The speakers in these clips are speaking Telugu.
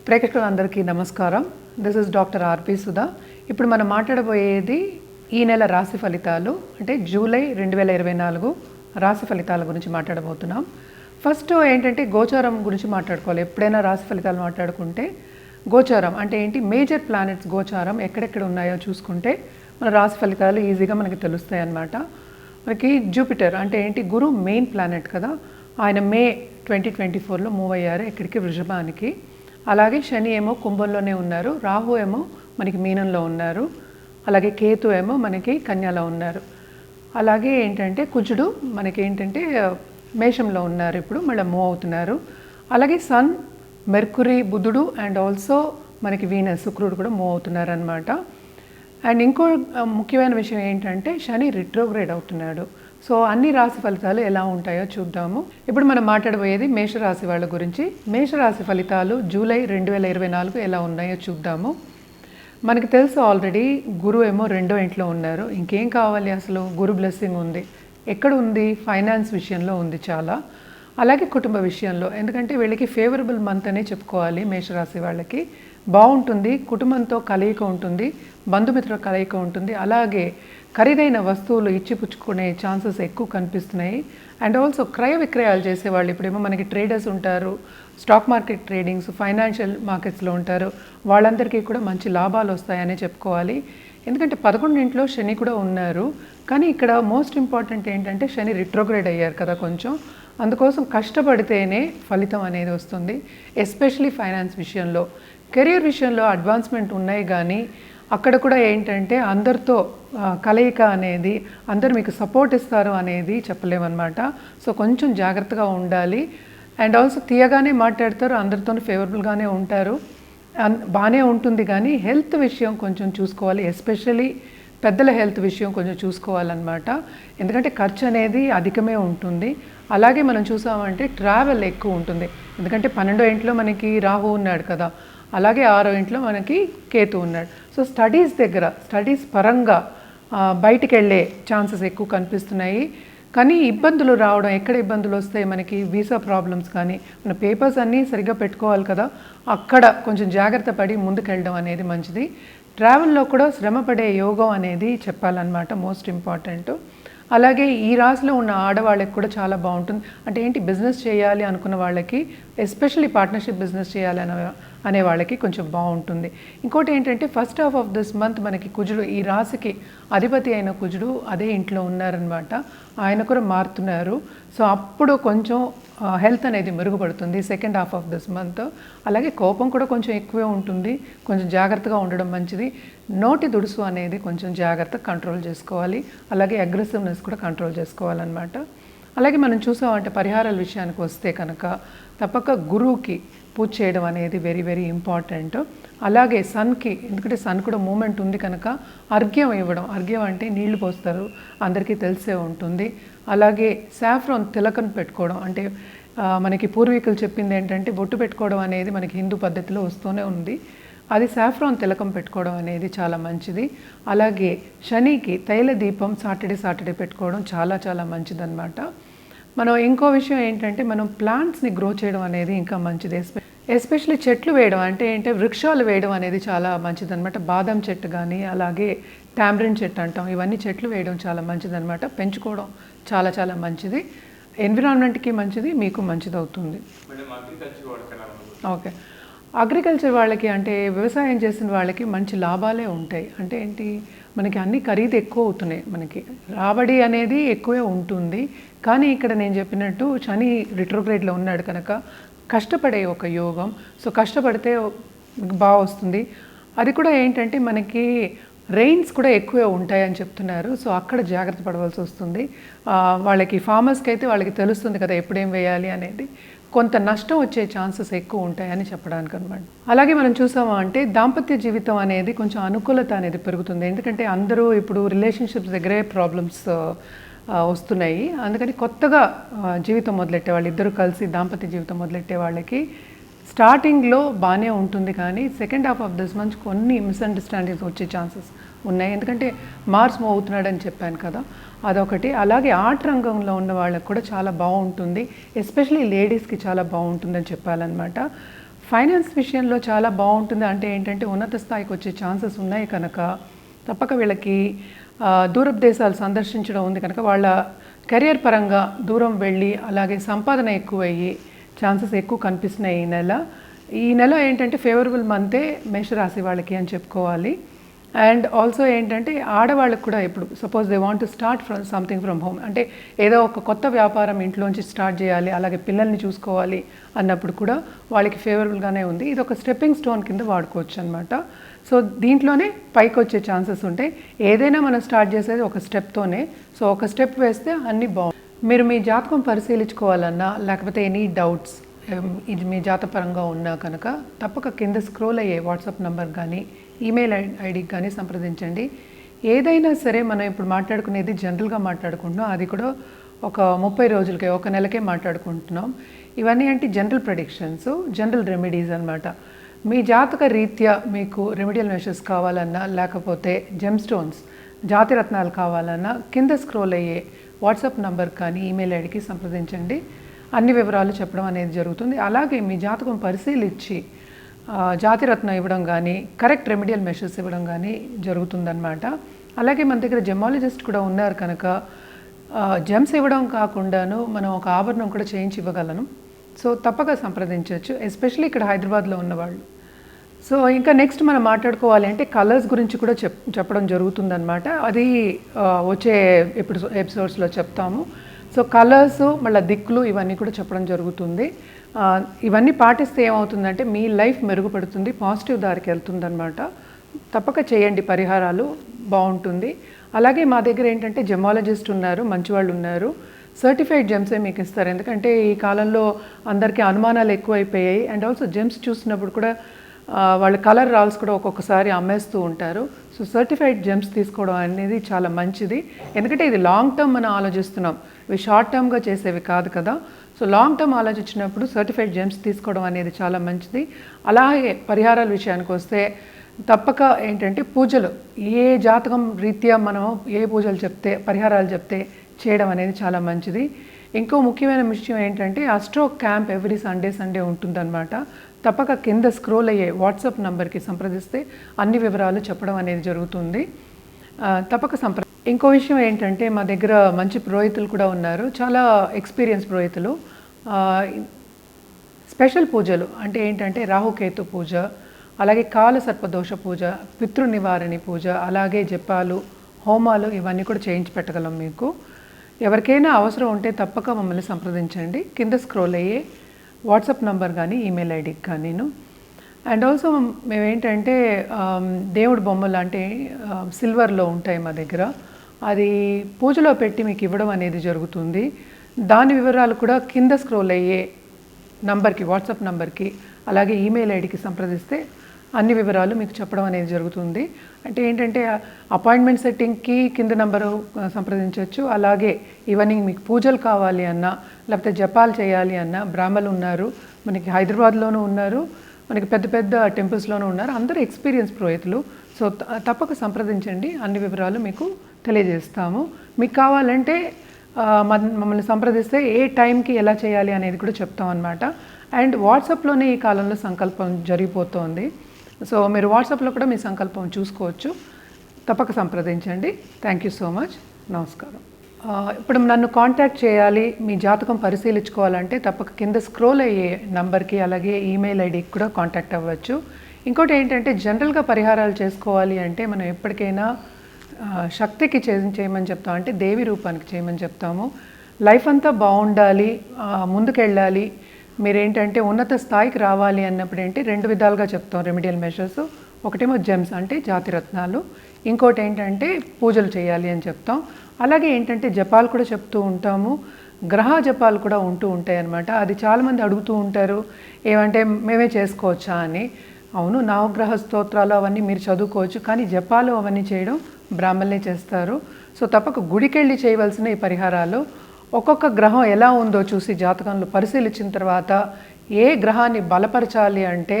ప్రేక్షకులందరికీ నమస్కారం. దిస్ ఇస్ డాక్టర్ ఆర్పి సుధా. ఇప్పుడు మనం మాట్లాడబోయేది ఈ నెల రాశి ఫలితాలు, అంటే జూలై 2024 రాశి ఫలితాల గురించి మాట్లాడబోతున్నాం. ఫస్ట్ ఏంటంటే గోచారం గురించి మాట్లాడుకోవాలి. ఎప్పుడైనా రాశి ఫలితాలు మాట్లాడుకుంటే గోచారం అంటే ఏంటి, మేజర్ ప్లానెట్స్ గోచారం ఎక్కడెక్కడ ఉన్నాయో చూసుకుంటే మన రాశి ఫలితాలు ఈజీగా మనకి తెలుస్తాయి అన్నమాట. మనకి జూపిటర్ అంటే ఏంటి, గురు మెయిన్ ప్లానెట్ కదా, ఆయన మే 2024లో మూవ్ అయ్యారు ఎక్కడికి, వృషభానికి. అలాగే శని ఏమో కుంభంలోనే ఉన్నారు, రాహు ఏమో మనకి మీనంలో ఉన్నారు, అలాగే కేతు ఏమో మనకి కన్యలో ఉన్నారు. అలాగే ఏంటంటే కుజుడు మనకి ఏంటంటే మేషంలో ఉన్నారు, ఇప్పుడు మళ్ళీ మూవ్ అవుతున్నారు. అలాగే సన్, మెర్కురీ, బుధుడు అండ్ ఆల్సో మనకి వీనస్, శుక్రుడు కూడా మూవ్ అవుతున్నారు అనమాట. అండ్ ఇంకో ముఖ్యమైన విషయం ఏంటంటే శని రిట్రోగ్రేడ్ అవుతున్నాడు. సో అన్ని రాశి ఫలితాలు ఎలా ఉంటాయో చూద్దాము. ఇప్పుడు మనం మాట్లాడబోయేది మేషరాశి వాళ్ళ గురించి. మేషరాశి ఫలితాలు జూలై 2024 ఎలా ఉన్నాయో చూద్దాము. మనకి తెలుసు ఆల్రెడీ గురువు ఏమో 2వ ఇంట్లో ఉన్నారు. ఇంకేం కావాలి, అసలు గురు బ్లెస్సింగ్ ఉంది. ఎక్కడ ఉంది? ఫైనాన్స్ విషయంలో ఉంది చాలా. అలాగే కుటుంబ విషయంలో, ఎందుకంటే వీళ్ళకి ఫేవరబుల్ మంత్ అనే చెప్పుకోవాలి. మేషరాశి వాళ్ళకి బాగుంటుంది, కుటుంబంతో కలయిక ఉంటుంది, బంధుమిత్రుల కలయిక ఉంటుంది. అలాగే ఖరీదైన వస్తువులు ఇచ్చిపుచ్చుకునే ఛాన్సెస్ ఎక్కువ కనిపిస్తున్నాయి. అండ్ ఆల్సో క్రయ విక్రయాలు చేసేవాళ్ళు, ఇప్పుడేమో మనకి ట్రేడర్స్ ఉంటారు, స్టాక్ మార్కెట్ ట్రేడింగ్స్, ఫైనాన్షియల్ మార్కెట్స్లో ఉంటారు, వాళ్ళందరికీ కూడా మంచి లాభాలు వస్తాయనే చెప్పుకోవాలి. ఎందుకంటే 11వ ఇంట్లో శని కూడా ఉన్నారు. కానీ ఇక్కడ మోస్ట్ ఇంపార్టెంట్ ఏంటంటే శని రిట్రోగ్రేడ్ అయ్యారు కదా కొంచెం, అందుకోసం కష్టపడితేనే ఫలితం అనేది వస్తుంది. ఎస్పెషలీ ఫైనాన్స్ విషయంలో. కెరియర్ విషయంలో అడ్వాన్స్మెంట్ ఉన్నాయి, కానీ అక్కడ కూడా ఏంటంటే అందరితో కలయిక అనేది, అందరూ మీకు సపోర్ట్ ఇస్తారు అనేది చెప్పలేమన్నమాట. సో కొంచెం జాగ్రత్తగా ఉండాలి. అండ్ ఆల్సో తీయగానే మాట్లాడతారు, అందరితో ఫేవరబుల్గానే ఉంటారు, బాగానే ఉంటుంది. కానీ హెల్త్ విషయం కొంచెం చూసుకోవాలి, ఎస్పెషలీ పెద్దల హెల్త్ విషయం కొంచెం చూసుకోవాలన్నమాట. ఎందుకంటే ఖర్చు అనేది అధికమే ఉంటుంది. అలాగే మనం చూసామంటే ట్రావెల్ ఎక్కువ ఉంటుంది, ఎందుకంటే 12వ ఇంట్లో మనకి రాహు ఉన్నాడు కదా, అలాగే 6వ ఇంట్లో మనకి కేతు ఉన్నాడు. సో స్టడీస్ పరంగా బయటికి వెళ్ళే ఛాన్సెస్ ఎక్కువ కనిపిస్తున్నాయి. కానీ ఇబ్బందులు రావడం, ఎక్కడ ఇబ్బందులు వస్తాయి మనకి, వీసా ప్రాబ్లమ్స్ కానీ, మన పేపర్స్ అన్నీ సరిగ్గా పెట్టుకోవాలి కదా, అక్కడ కొంచెం జాగ్రత్త పడి ముందుకెళ్ళడం అనేది మంచిది. ట్రావెల్లో కూడా శ్రమపడే యోగం అనేది చెప్పాలన్నమాట, మోస్ట్ ఇంపార్టెంట్. అలాగే ఈ రాశిలో ఉన్న ఆడవాళ్ళకి కూడా చాలా బాగుంటుంది. అంటే ఏంటి, బిజినెస్ చేయాలి అనుకున్న వాళ్ళకి, ఎస్పెషల్లీ పార్ట్నర్షిప్ బిజినెస్ చేయాలి అనే వాళ్ళకి కొంచెం బాగుంటుంది. ఇంకోటి ఏంటంటే first half of this month మనకి కుజుడు, ఈ రాశికి అధిపతి అయిన కుజుడు అదే ఇంట్లో ఉన్నారనమాట, ఆయన కూడా మారుతున్నారు. సో అప్పుడు కొంచెం హెల్త్ అనేది మెరుగుపడుతుంది second half of this month. అలాగే కోపం కూడా కొంచెం ఎక్కువే ఉంటుంది, కొంచెం జాగ్రత్తగా ఉండడం మంచిది. నోటి దుడుసు అనేది కొంచెం జాగ్రత్తగా కంట్రోల్ చేసుకోవాలి. అలాగే అగ్రెసివ్నెస్ కూడా కంట్రోల్ చేసుకోవాలన్నమాట. అలాగే మనం చూసామంటే పరిహారాల విషయానికి వస్తే కనుక తప్పక గురువుకి పూజ చేయడం అనేది వెరీ వెరీ ఇంపార్టెంట్. అలాగే సన్కి, ఎందుకంటే సన్ కూడా మూమెంట్ ఉంది కనుక అర్ఘ్యం ఇవ్వడం, అర్ఘ్యం అంటే నీళ్లు పోస్తారు, అందరికీ తెలిసే ఉంటుంది. అలాగే సాఫ్రాన్ తిలకం పెట్టుకోవడం, అంటే మనకి పూర్వీకులు చెప్పింది ఏంటంటే బొట్టు పెట్టుకోవడం అనేది మనకి హిందూ పద్ధతిలో వస్తూనే ఉంది, అది సాఫ్రాన్ తిలకం పెట్టుకోవడం అనేది చాలా మంచిది. అలాగే శనికి తైల దీపం సాటర్డే పెట్టుకోవడం చాలా చాలా మంచిదన్నమాట. మనం ఇంకో విషయం ఏంటంటే మనం ప్లాంట్స్ని గ్రో చేయడం అనేది ఇంకా మంచిది. ఎస్పెషల్లీ చెట్లు వేయడం, అంటే ఏంటంటే వృక్షాలు వేయడం అనేది చాలా మంచిదన్నమాట. బాదం చెట్టు కానీ, అలాగే టామరిన్ చెట్టు అంటాం, ఇవన్నీ చెట్లు వేయడం చాలా మంచిదన్నమాట. పెంచుకోవడం చాలా చాలా మంచిది, ఎన్విరాన్మెంట్కి మంచిది, మీకు మంచిది అవుతుంది. ఓకే, అగ్రికల్చర్ వాళ్ళకి, అంటే వ్యవసాయం చేసిన వాళ్ళకి మంచి లాభాలే ఉంటాయి. అంటే ఏంటి, మనకి అన్ని ఖరీదు ఎక్కువ అవుతున్నాయి, మనకి రాబడి అనేది ఎక్కువే ఉంటుంది. కానీ ఇక్కడ నేను చెప్పినట్టు శని రిట్రోగ్రేడ్లో ఉన్నాడు కనుక కష్టపడే ఒక యోగం. సో కష్టపడితే బాగా వస్తుంది. అది కూడా ఏంటంటే మనకి రెయిన్స్ కూడా ఎక్కువే ఉంటాయని చెప్తున్నారు. సో అక్కడ జాగ్రత్త పడవలసి వస్తుంది. వాళ్ళకి ఫార్మర్స్కి అయితే వాళ్ళకి తెలుస్తుంది కదా ఎప్పుడేం వేయాలి అనేది. కొంత నష్టం వచ్చే ఛాన్సెస్ ఎక్కువ ఉంటాయని చెప్పడానికి అనమాట. అలాగే మనం చూసామా అంటే దాంపత్య జీవితం అనేది కొంచెం అనుకూలత అనేది పెరుగుతుంది. ఎందుకంటే అందరూ ఇప్పుడు రిలేషన్షిప్స్ దగ్గరే ప్రాబ్లమ్స్ వస్తున్నాయి. అందుకని కొత్తగా జీవితం మొదలెట్టే వాళ్ళు, ఇద్దరు కలిసి దాంపత్య జీవితం మొదలెట్టే వాళ్ళకి స్టార్టింగ్లో బాగానే ఉంటుంది, కానీ second half of this month కొన్ని మిస్అండర్స్టాండింగ్స్ వచ్చే ఛాన్సెస్ ఉన్నాయి. ఎందుకంటే మార్స్ మూవ్ అవుతున్నాడని చెప్పాను కదా, అదొకటి. అలాగే ఆర్ట్ రంగంలో ఉన్న వాళ్ళకి కూడా చాలా బాగుంటుంది, ఎస్పెషలీ లేడీస్కి చాలా బాగుంటుందని చెప్పాలన్నమాట. ఫైనాన్స్ విషయంలో చాలా బాగుంటుంది. అంటే ఏంటంటే ఉన్నత స్థాయికి వచ్చే ఛాన్సెస్ ఉన్నాయి కనుక తప్పక వీళ్ళకి దూరపు దేశాలు సందర్శించడం ఉంది కనుక వాళ్ళ కెరియర్ పరంగా దూరం వెళ్ళి అలాగే సంపాదన ఎక్కువయ్యి ఛాన్సెస్ ఎక్కువ కనిపిస్తున్నాయి ఈ నెల ఏంటంటే ఫేవరబుల్ మంతే మేషరాశి వాళ్ళకి అని చెప్పుకోవాలి. అండ్ ఆల్సో ఏంటంటే ఆడవాళ్ళకు కూడా ఇప్పుడు suppose they want to start from something from home, అంటే ఏదో ఒక కొత్త వ్యాపారం ఇంట్లోంచి స్టార్ట్ చేయాలి, అలాగే పిల్లల్ని చూసుకోవాలి అన్నప్పుడు కూడా వాళ్ళకి ఫేవరబుల్గానే ఉంది. ఇది ఒక స్టెప్పింగ్ స్టోన్ కింద వాడుకోవచ్చు అనమాట. సో దీంట్లోనే పైకి వచ్చే ఛాన్సెస్ ఉంటాయి. ఏదైనా మనం స్టార్ట్ చేసేది ఒక స్టెప్తోనే. సో ఒక స్టెప్ వేస్తే అన్నీ బాగుంది. మీరు మీ జాతకం పరిశీలించుకోవాలన్నా లేకపోతే ఎనీ డౌట్స్ ఇది మీ జాతపరంగా ఉన్నా కనుక తప్పక కింద స్క్రోల్ అయ్యే వాట్సాప్ నెంబర్ కానీ ఈమెయిల్ ఐడికి కానీ సంప్రదించండి. ఏదైనా సరే మనం ఇప్పుడు మాట్లాడుకునేది జనరల్గా మాట్లాడుకుంటున్నాం, అది కూడా ఒక 30 రోజులకే, ఒక నెలకే మాట్లాడుకుంటున్నాం. ఇవన్నీ అంటే జనరల్ ప్రెడిక్షన్స్, జనరల్ రెమెడీస్ అనమాట. మీ జాతక రీత్యా మీకు రెమెడియల్ మెషర్స్ కావాలన్నా లేకపోతే జెమ్ స్టోన్స్ జాతిరత్నాలు కావాలన్నా కింద స్క్రోల్ అయ్యే వాట్సాప్ నంబర్ కానీ ఈమెయిల్ ఐడికి సంప్రదించండి. అన్ని వివరాలు చెప్పడం అనేది జరుగుతుంది. అలాగే మీ జాతకం పరిశీలించి జాతిరత్నం ఇవ్వడం కానీ కరెక్ట్ రెమెడియల్ మెషర్స్ ఇవ్వడం కానీ జరుగుతుందన్నమాట. అలాగే మన దగ్గర జెమాలజిస్ట్ కూడా ఉన్నారు కనుక జెమ్స్ ఇవ్వడం కాకుండాను మనం ఒక ఆభరణం కూడా చేయించి ఇవ్వగలను. సో తప్పక సంప్రదించవచ్చు, ఎస్పెషల్లీ ఇక్కడ హైదరాబాద్లో ఉన్నవాళ్ళు. సో ఇంకా నెక్స్ట్ మనం మాట్లాడుకోవాలి అంటే కలర్స్ గురించి కూడా చెప్పడం జరుగుతుందన్నమాట. అది వచ్చే ఎపిసోడ్స్లో చెప్తాము. సో కలర్స్ మళ్ళీ దిక్కులు ఇవన్నీ కూడా చెప్పడం జరుగుతుంది. ఇవన్నీ పాటిస్తే ఏమవుతుందంటే మీ లైఫ్ మెరుగుపడుతుంది, పాజిటివ్ దారికి వెళ్తుందన్నమాట. తప్పక చేయండి, పరిహారాలు బాగుంటుంది. అలాగే మా దగ్గర ఏంటంటే జెమాలజిస్ట్ ఉన్నారు, మంచివాళ్ళు ఉన్నారు. సర్టిఫైడ్ జెమ్సే మీకు ఇస్తారు. ఎందుకంటే ఈ కాలంలో అందరికీ అనుమానాలు ఎక్కువైపోయాయి. అండ్ ఆల్సో జెమ్స్ చూసినప్పుడు కూడా వాళ్ళ కలర్ రాల్స్ కూడా ఒక్కొక్కసారి అమ్మేస్తూ ఉంటారు. సో సర్టిఫైడ్ జెమ్స్ తీసుకోవడం అనేది చాలా మంచిది. ఎందుకంటే ఇది లాంగ్ టర్మ్ మనం ఆలోచిస్తున్నాం, ఇవి షార్ట్ టర్మ్గా చేసేవి కాదు కదా. సో లాంగ్ టర్మ్ ఆలోచించినప్పుడు సర్టిఫైడ్ జెమ్స్ తీసుకోవడం అనేది చాలా మంచిది. అలాగే పరిహారాల విషయానికి వస్తే తప్పక ఏంటంటే పూజలు ఏ జాతకం రీత్యా మనం ఏ పూజలు చెప్తే పరిహారాలు చెప్తే చేయడం అనేది చాలా మంచిది. ఇంకో ముఖ్యమైన విషయం ఏంటంటే అస్ట్రో క్యాంప్ ఎవ్రీ సండే ఉంటుందన్నమాట. తప్పక కింద స్క్రోల్ అయ్యే వాట్సాప్ నెంబర్కి సంప్రదిస్తే అన్ని వివరాలు చెప్పడం అనేది జరుగుతుంది. తప్పక ఇంకో విషయం ఏంటంటే మా దగ్గర మంచి పురోహితులు కూడా ఉన్నారు, చాలా ఎక్స్పీరియన్స్ పురోహితులు. స్పెషల్ పూజలు అంటే ఏంటంటే రాహుకేతు పూజ, అలాగే కాల సర్పదోష పూజ, పితృ నివారణి పూజ, అలాగే జపాలు, హోమాలు ఇవన్నీ కూడా చేయించి పెట్టగలం మీకు. ఎవరికైనా అవసరం ఉంటే తప్పక మమ్మల్ని సంప్రదించండి. కింద స్క్రోల్ అయ్యే వాట్సాప్ నంబర్ కానీ ఈమెయిల్ ఐడికి కానీను. అండ్ ఆల్సో మేమేంటంటే దేవుడి బొమ్మలు అంటే సిల్వర్లో ఉంటాయి మా దగ్గర, అది పూజలో పెట్టి మీకు ఇవ్వడం అనేది జరుగుతుంది. దాని వివరాలు కూడా కింద స్క్రోల్ అయ్యే నంబర్కి, వాట్సాప్ నంబర్కి అలాగే ఈమెయిల్ ఐడికి సంప్రదిస్తే అన్ని వివరాలు మీకు చెప్పడం అనేది జరుగుతుంది. అంటే ఏంటంటే అపాయింట్మెంట్ సెట్టింగ్కి కింద నెంబరు సంప్రదించవచ్చు. అలాగే ఇవన్నీ మీకు పూజలు కావాలి అన్నా లేకపోతే జపాలు చేయాలి అన్నా బ్రాహ్మలు ఉన్నారు, మనకి హైదరాబాద్లోనూ ఉన్నారు, మనకి పెద్ద పెద్ద టెంపుల్స్లోనూ ఉన్నారు, అందరూ ఎక్స్పీరియన్స్ పురోహితులు. సో తప్పక సంప్రదించండి, అన్ని వివరాలు మీకు తెలియజేస్తాము. మీకు కావాలంటే మమ్మల్ని సంప్రదిస్తే ఏ టైంకి ఎలా చేయాలి అనేది కూడా చెప్తాం అన్నమాట. అండ్ వాట్సాప్లోనే ఈ కాలంలో సంకల్పం జరిగిపోతుంది. సో మీరు వాట్సాప్లో కూడా మీ సంకల్పం చూసుకోవచ్చు. తప్పక సంప్రదించండి. Thank you so much. నమస్కారం. ఇప్పుడు నన్ను కాంటాక్ట్ చేయాలి, మీ జాతకం పరిశీలించుకోవాలంటే తప్పక కింద స్క్రోల్ అయ్యే నంబర్కి అలాగే ఈమెయిల్ ఐడికి కూడా కాంటాక్ట్ అవ్వచ్చు. ఇంకోటి ఏంటంటే జనరల్గా పరిహారాలు చేసుకోవాలి అంటే మనం ఎప్పటికైనా శక్తికి చేయమని చెప్తాం, అంటే దేవి రూపానికి చేయమని చెప్తాము. లైఫ్ అంతా బాగుండాలి, ముందుకెళ్ళాలి, మీరేంటంటే ఉన్నత స్థాయికి రావాలి అన్నప్పుడు ఏంటి 2 విధాలుగా చెప్తాం రెమెడియల్ మెషర్స్. ఒకటేమో జెమ్స్ అంటే జాతిరత్నాలు, ఇంకోటి ఏంటంటే పూజలు చేయాలి అని చెప్తాం. అలాగే ఏంటంటే జపాలు కూడా చెప్తూ ఉంటాము, గ్రహ జపాలు కూడా ఉంటూ ఉంటాయి అన్నమాట. అది చాలామంది అడుగుతూ ఉంటారు, ఏమంటే మేమే చేసుకోవచ్చా అని. అవును, నవగ్రహ స్తోత్రాలు అవన్నీ మీరు చదువుకోవచ్చు, కానీ జపాలు అవన్నీ చేయడం బ్రాహ్మణులే చేస్తారు. సో తప్పక గుడికెళ్ళి చేయవలసిన ఈ పరిహారాలు ఒక్కొక్క గ్రహం ఎలా ఉందో చూసి జాతకంలో పరిశీలించిన తర్వాత ఏ గ్రహాన్ని బలపరచాలి అంటే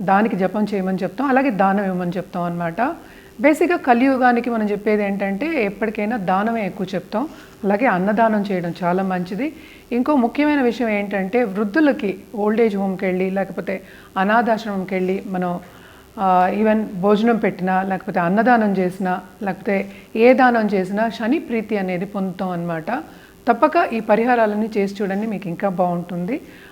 దానికి జపం చేయమని చెప్తాం, అలాగే దానం ఇవ్వమని చెప్తాం అన్నమాట. బేసిక్గా కలియుగానికి మనం చెప్పేది ఏంటంటే ఎప్పటికైనా దానమే ఎక్కువ చెప్తాం. అలాగే అన్నదానం చేయడం చాలా మంచిది. ఇంకో ముఖ్యమైన విషయం ఏంటంటే వృద్ధులకి ఓల్డ్ ఏజ్ హోమ్కి వెళ్ళి లేకపోతే అనాథాశ్రమంకి వెళ్ళి మనం ఈవెన్ భోజనం పెట్టినా లేకపోతే అన్నదానం చేసినా లేకపోతే ఏ దానం చేసినా శని ప్రీతి అనేది పొందుతాం అన్నమాట. తప్పక ఈ పరిహారాలన్నీ చేసి చూడండి, మీకు ఇంకా బాగుంటుంది.